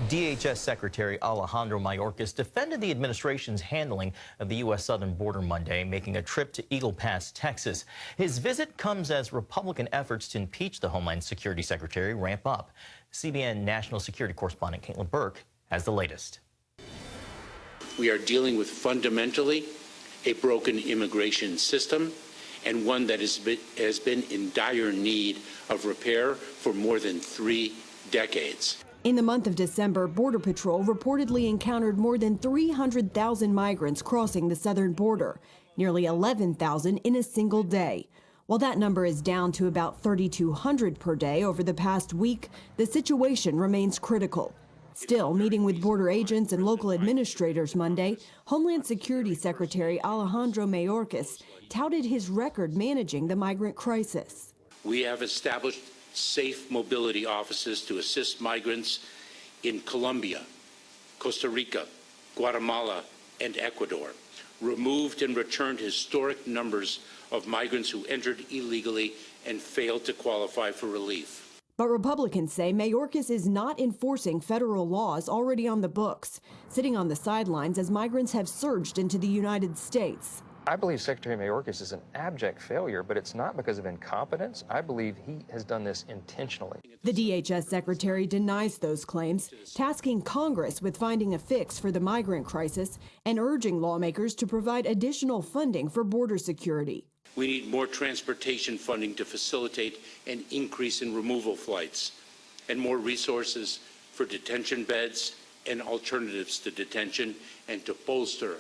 DHS Secretary Alejandro Mayorkas defended the administration's handling of the U.S. southern border Monday, making a trip to Eagle Pass, Texas. His visit comes as Republican efforts to impeach the Homeland Security Secretary ramp up. CBN national security correspondent Caitlin Burke has the latest. We are dealing with fundamentally a broken immigration system and one that has been in dire need of repair for more than 3 decades. In the month of December, Border Patrol reportedly encountered more than 300,000 migrants crossing the southern border, nearly 11,000 in a single day. While that number is down to about 3,200 per day over the past week, the situation remains critical. Still, meeting with border agents and local administrators Monday, Homeland Security Secretary Alejandro Mayorkas touted his record managing the migrant crisis. We have established safe mobility offices to assist migrants in Colombia, Costa Rica, Guatemala, and Ecuador, removed and returned historic numbers of migrants who entered illegally and failed to qualify for relief. But Republicans say Mayorkas is not enforcing federal laws already on the books, sitting on the sidelines as migrants have surged into the United States. I believe Secretary Mayorkas is an abject failure, but it's not because of incompetence. I believe he has done this intentionally. The DHS secretary denies those claims, tasking Congress with finding a fix for the migrant crisis and urging lawmakers to provide additional funding for border security. We need more transportation funding to facilitate an increase in removal flights and more resources for detention beds and alternatives to detention, and to bolster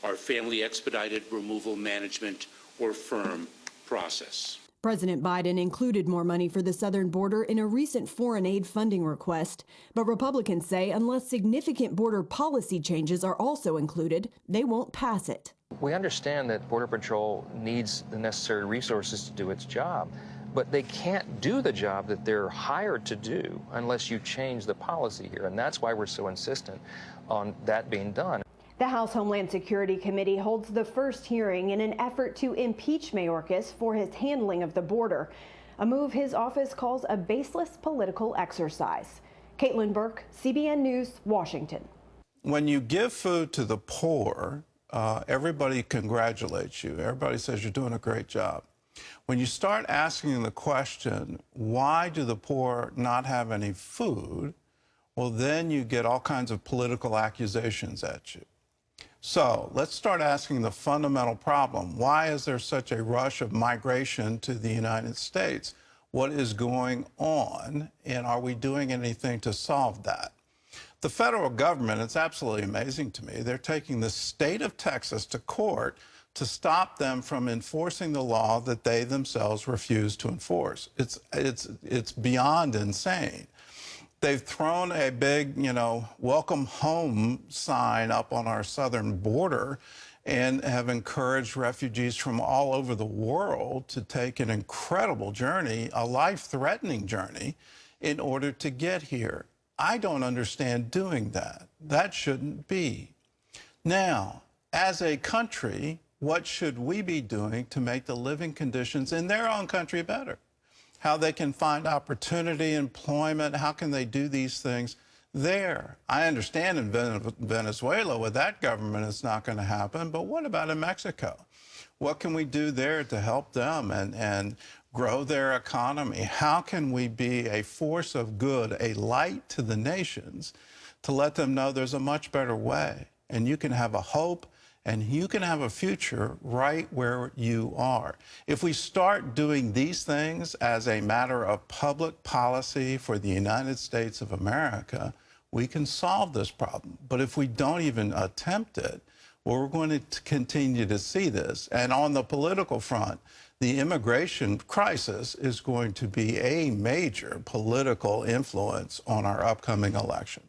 our family expedited removal management, or FIRM, process. President Biden included more money for the southern border in a recent foreign aid funding request, but Republicans say unless significant border policy changes are also included, they won't pass it. We understand that Border Patrol needs the necessary resources to do its job, but they can't do the job that they're hired to do unless you change the policy here, and that's why we're so insistent on that being done. The House Homeland Security Committee holds the first hearing in an effort to impeach Mayorkas for his handling of the border, a move his office calls a baseless political exercise. Caitlin Burke, CBN News, Washington. When you give food to the poor, everybody congratulates you. Everybody says you're doing a great job. When you start asking the question, why do the poor not have any food? Well, then you get all kinds of political accusations at you. So let's start asking the fundamental problem. Why is there such a rush of migration to the United States? What is going on, and are we doing anything to solve that? The federal government, it's absolutely amazing to me, they're taking the state of Texas to court to stop them from enforcing the law that they themselves refuse to enforce. It's beyond insane. They've thrown a big, welcome home sign up on our southern border and have encouraged refugees from all over the world to take an incredible journey, a life-threatening journey, in order to get here. I don't understand doing that. That shouldn't be. Now, as a country, what should we be doing to make the living conditions in their own country better? How they can find opportunity, employment, how can they do these things there? I understand in Venezuela with that government it's not going to happen, but what about in Mexico? What can we do there to help them and grow their economy? How can we be a force of good, a light to the nations, to let them know there's a much better way, and you can have a hope and you can have a future right where you are. If we start doing these things as a matter of public policy for the United States of America, we can solve this problem. But if we don't even attempt it, well, we're going to continue to see this. And on the political front, the immigration crisis is going to be a major political influence on our upcoming election.